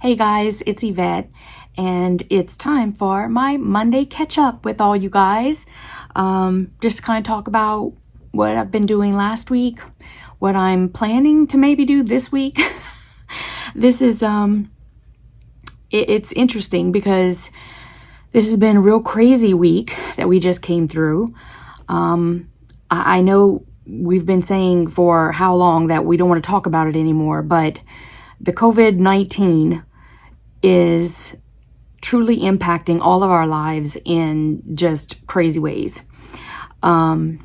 Hey guys, it's Yvette, and it's time for my Monday catch up with all you guys. Just to kind of talk about what I've been doing last week, what I'm planning to maybe do this week. This is, it's interesting because this has been a real crazy week that we just came through. I know we've been saying for how long that we don't want to talk about it anymore, but the COVID-19 is truly impacting all of our lives in just crazy ways. I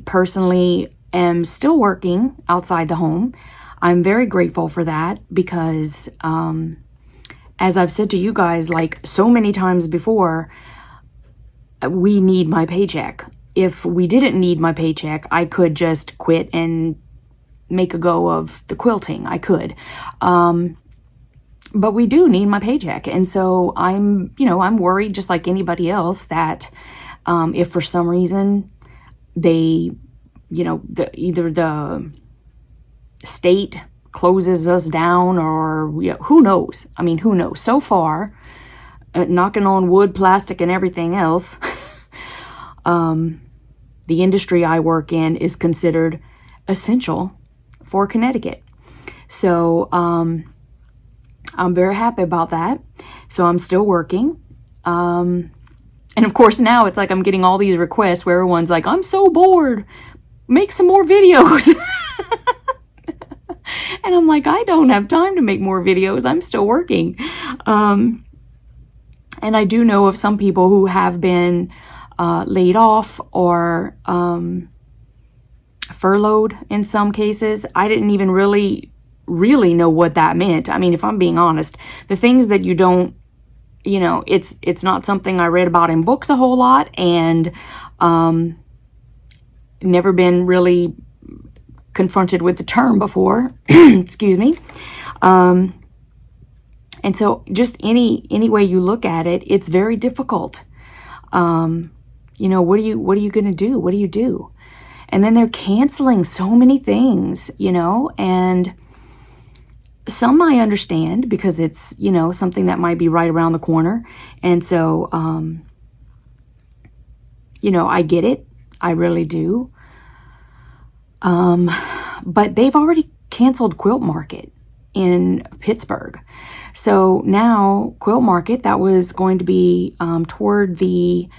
personally am still working outside the home. I'm very grateful for that because, as I've said to you guys, like so many times before, we need my paycheck. If we didn't need my paycheck, I could just quit and make a go of the quilting. I could. But we do need my paycheck. And so I'm worried just like anybody else that if for some reason they, either the state closes us down or who knows? I mean, who knows? So far, knocking on wood, plastic, and everything else, the industry I work in is considered essential for Connecticut. So, I'm very happy about that. So I'm still working. And of course now it's like I'm getting all these requests where everyone's like, I'm so bored. Make some more videos. And I'm like, I don't have time to make more videos. I'm still working. And I do know of some people who have been laid off or furloughed in some cases. I didn't even really know what that meant. I mean, if I'm being honest, the things that you don't, it's not something I read about in books a whole lot, and never been really confronted with the term before. Excuse me. And so just any way you look at it, it's very difficult. What are you going to do? What do you do? And then they're canceling so many things, and some I understand because it's, something that might be right around the corner. And so, I get it. I really do. But they've already canceled Quilt Market in Pittsburgh. So now Quilt Market, that was going to be toward the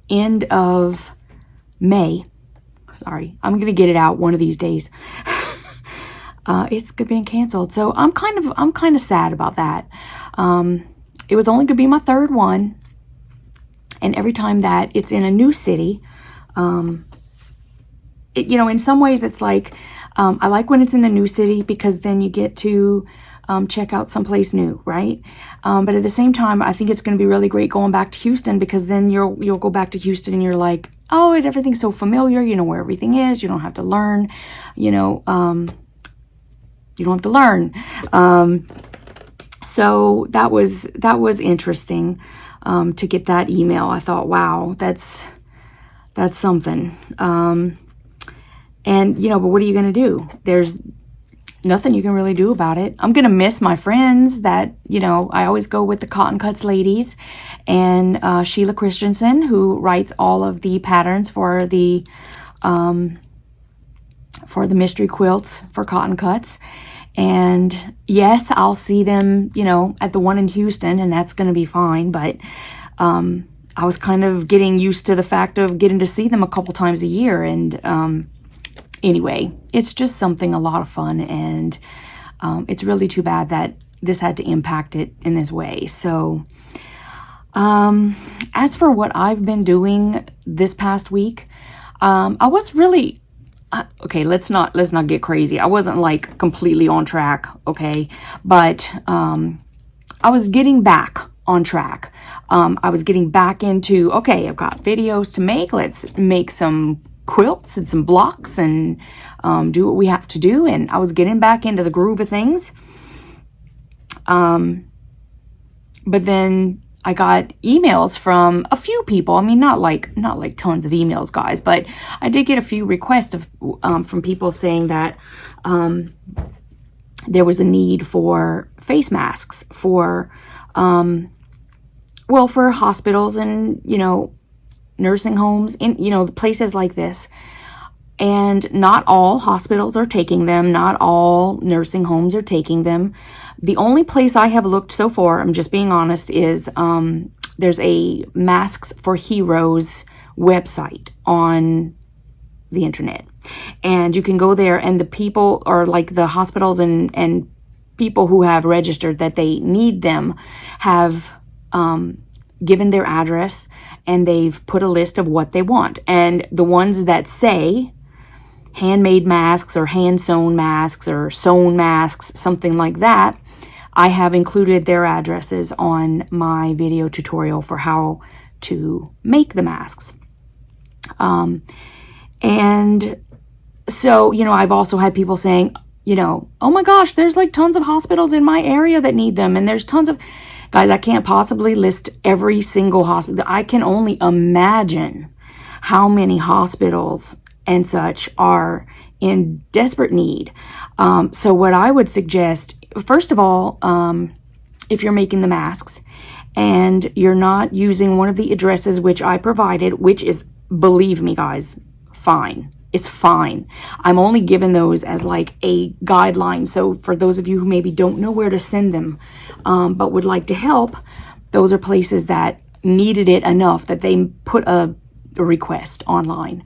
end of May. Sorry, I'm gonna get it out one of these days. It's been canceled, so I'm kind of sad about that. It was only gonna be my third one, and every time that it's in a new city, in some ways it's like I like when it's in a new city because then you get to check out someplace new, right? But at the same time, I think it's going to be really great going back to Houston because then you'll go back to Houston and you're like, oh, everything's so familiar. You know where everything is. You don't have to learn. You don't have to learn. So that was interesting to get that email. I thought, wow, that's something. But what are you going to do? There's nothing you can really do about it. I'm going to miss my friends that, I always go with the Cotton Cuts ladies and Sheila Christensen, who writes all of the patterns for the mystery quilts for Cotton Cuts. And yes, I'll see them, at the one in Houston, and that's going to be fine. But I was kind of getting used to the fact of getting to see them a couple times a year. And anyway, it's just something a lot of fun, and it's really too bad that this had to impact it in this way. So, as for what I've been doing this past week, I was really okay. Let's not get crazy. I wasn't like completely on track, okay, but I was getting back on track. I was getting back into okay. I've got videos to make. Let's make some quilts and some blocks and do what we have to do. And I was getting back into the groove of things. But then I got emails from a few people. I mean, not like tons of emails, guys, but I did get a few requests from people saying that there was a need for face masks for, well, for hospitals and, you know, nursing homes, in, you know, places like this. And not all hospitals are taking them. Not all nursing homes are taking them. The only place I have looked so far, I'm just being honest, is there's a Masks for Heroes website on the internet. And you can go there, and the people, or like the hospitals and people who have registered that they need them, have given their address, and they've put a list of what they want. And the ones that say handmade masks or hand sewn masks or sewn masks, something like that, I have included their addresses on my video tutorial for how to make the masks. And so, you know, I've also had people saying, you know, oh my gosh, there's like tons of hospitals in my area that need them. And there's tons of, guys, I can't possibly list every single hospital. I can only imagine how many hospitals and such are in desperate need. So what I would suggest, first of all, if you're making the masks and you're not using one of the addresses which I provided, which is, believe me guys, fine. It's fine. I'm only giving those as like a guideline. So for those of you who maybe don't know where to send them, but would like to help, those are places that needed it enough that they put a request online.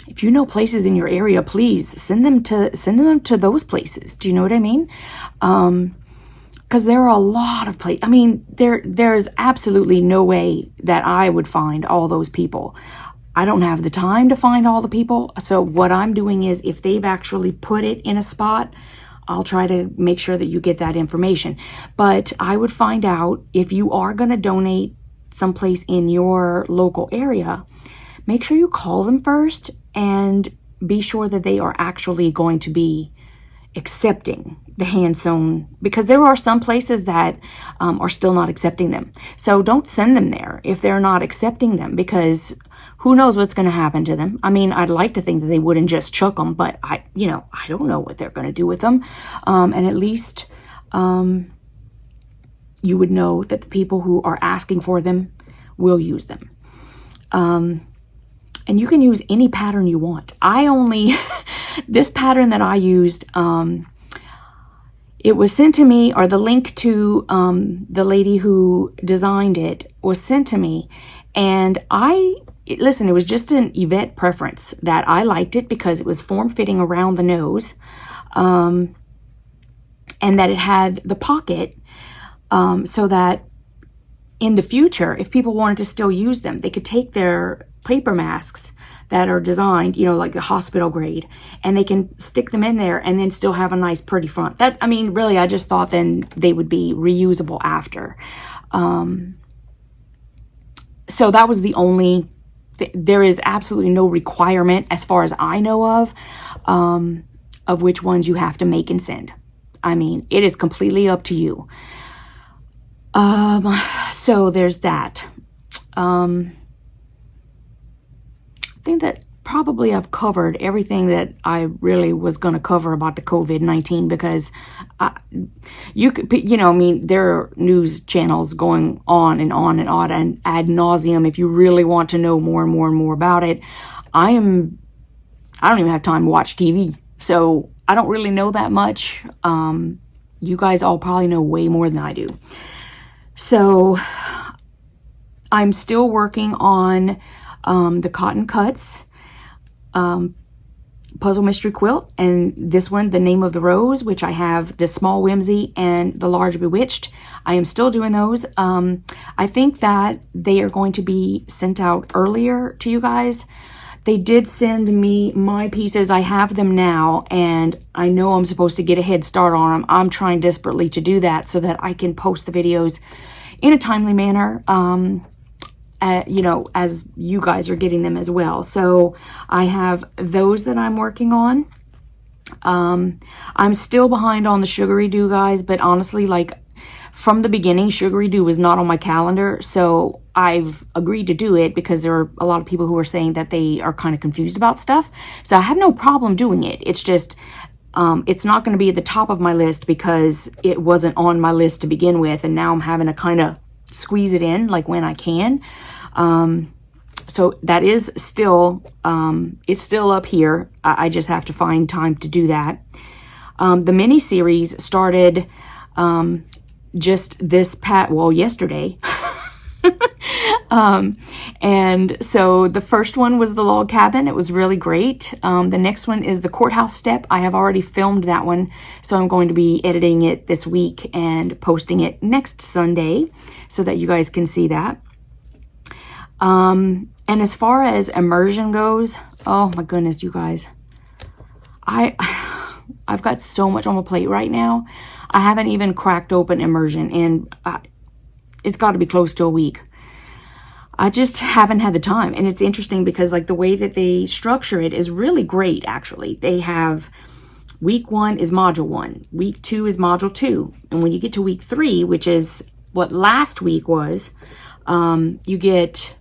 If you know places in your area, please send them to those places. Do you know what I mean? Because there are a lot of places. I mean, there's absolutely no way that I would find all those people. I don't have the time to find all the people. So what I'm doing is, if they've actually put it in a spot, I'll try to make sure that you get that information. But I would find out, if you are going to donate someplace in your local area, make sure you call them first and be sure that they are actually going to be accepting the hand sewn, because there are some places that are still not accepting them. So don't send them there if they're not accepting them, because who knows what's going to happen to them. I mean, I'd like to think that they wouldn't just chuck them, but I don't know what they're going to do with them. And at least you would know that the people who are asking for them will use them. And you can use any pattern you want. This pattern that I used, it was sent to me, or the link to the lady who designed it was sent to me. And listen, it was just an Yvette preference that I liked it because it was form-fitting around the nose. And that it had the pocket so that in the future, if people wanted to still use them, they could take their paper masks that are designed, you know, like the hospital grade, and they can stick them in there and then still have a nice pretty front. That, I mean, really, I just thought then they would be reusable after. So that was the only, there is absolutely no requirement, as far as I know of which ones you have to make and send. I mean, it is completely up to you. So there's that. I think that probably I've covered everything that I really was going to cover about the COVID-19, because I mean, there are news channels going on and on and on and ad nauseum. If you really want to know more and more and more about it, I don't even have time to watch TV. So I don't really know that much. You guys all probably know way more than I do. So I'm still working on the Cotton Cuts Puzzle Mystery Quilt, and this one, The Name of the Rose, which I have the Small Whimsy and the Large Bewitched. I am still doing those. I think that they are going to be sent out earlier to you guys. They did send me my pieces. I have them now, and I know I'm supposed to get a head start on them. I'm trying desperately to do that so that I can post the videos in a timely manner, as you guys are getting them as well. So I have those that I'm working on. I'm still behind on the Sugary Doo, guys, but honestly, like, from the beginning, Sugary Dew was not on my calendar, so I've agreed to do it because there are a lot of people who are saying that they are kind of confused about stuff. So I have no problem doing it. It's just, it's not going to be at the top of my list because it wasn't on my list to begin with, and now I'm having to kind of squeeze it in like when I can. So that is still, it's still up here. I just have to find time to do that. The mini series started just this yesterday. And so the first one was the log cabin. It was really great. The next one is the courthouse step. I have already filmed that one, so I'm going to be editing it this week and posting it next Sunday so that you guys can see that. And as far as immersion goes, oh my goodness, you guys, I've got so much on my plate right now. I haven't even cracked open immersion, and it's got to be close to a week. I just haven't had the time. And it's interesting because like the way that they structure it is really great, actually. They have week 1 is module 1, week 2 is module 2. And when you get to week 3, which is what last week was, you get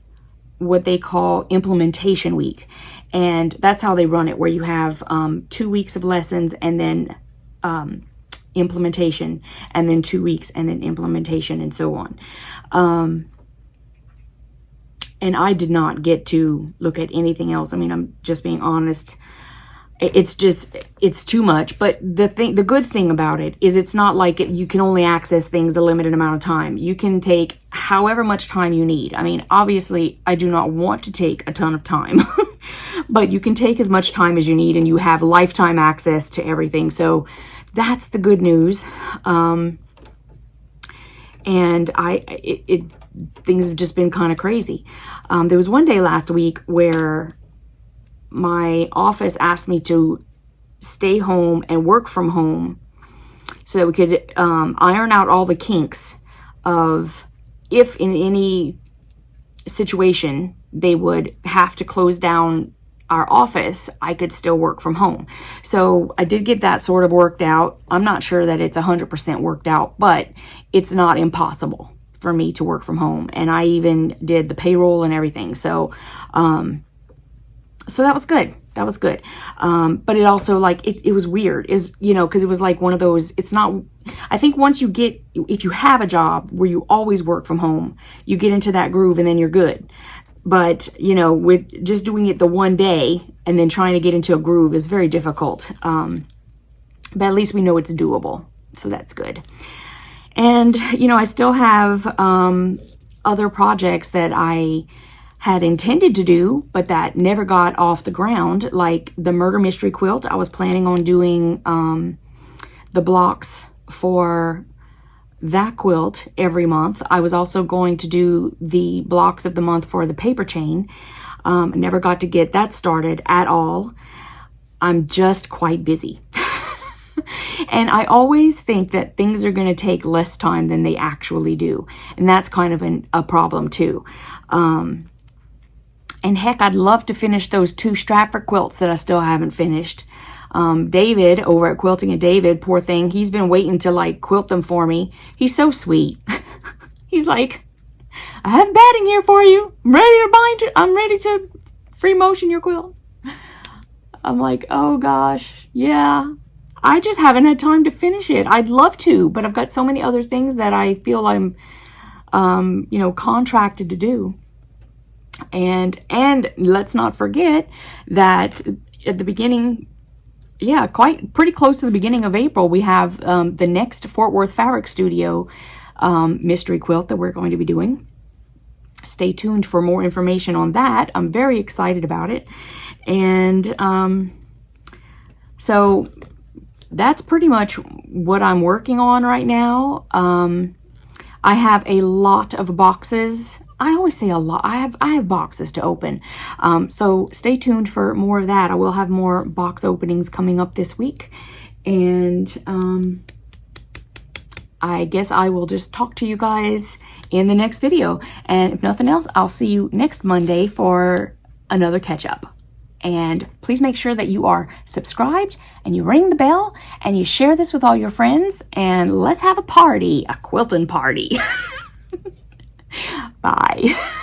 what they call implementation week. And that's how they run it, where you have 2 weeks of lessons and then implementation, and then 2 weeks and then implementation, and so on. And I did not get to look at anything else. I mean, I'm just being honest. It's too much. But the good thing about it is it's not like you can only access things a limited amount of time. You can take however much time you need. I mean, obviously, I do not want to take a ton of time, but you can take as much time as you need, and you have lifetime access to everything. So that's the good news. And things have just been kind of crazy. There was one day last week where my office asked me to stay home and work from home so that we could iron out all the kinks of if in any situation they would have to close down our office, I could still work from home. So I did get that sort of worked out. I'm not sure that it's 100% worked out, but it's not impossible for me to work from home. And I even did the payroll and everything. So, so that was good. That was good. But it also like, it was weird cause it was like one of those, it's not, I think once if you have a job where you always work from home, you get into that groove and then you're good. But, with just doing it the one day and then trying to get into a groove is very difficult. But at least we know it's doable. So that's good. And, I still have other projects that I had intended to do, but that never got off the ground, like the murder mystery quilt. I was planning on doing the blocks for that quilt every month. I was also going to do the blocks of the month for the paper chain. Never got to get that started at all. I'm just quite busy. And I always think that things are going to take less time than they actually do. And that's kind of a problem too. And heck, I'd love to finish those 2 Stratford quilts that I still haven't finished. David over at Quilting and David, poor thing, he's been waiting to like quilt them for me. He's so sweet. He's like, I have batting here for you. I'm ready to free motion your quilt. I'm like, oh gosh, yeah. I just haven't had time to finish it. I'd love to, but I've got so many other things that I feel I'm, contracted to do. And let's not forget that at the beginning, pretty close to the beginning of April, we have the next Fort Worth Fabric Studio mystery quilt that we're going to be doing. Stay tuned for more information on that. I'm very excited about it. And so that's pretty much what I'm working on right now. I have a lot of boxes. I always say a lot. I have boxes to open. So stay tuned for more of that. I will have more box openings coming up this week. And I guess I will just talk to you guys in the next video. And if nothing else, I'll see you next Monday for another catch up. And please make sure that you are subscribed and you ring the bell and you share this with all your friends. And let's have a party, a quilting party. Bye.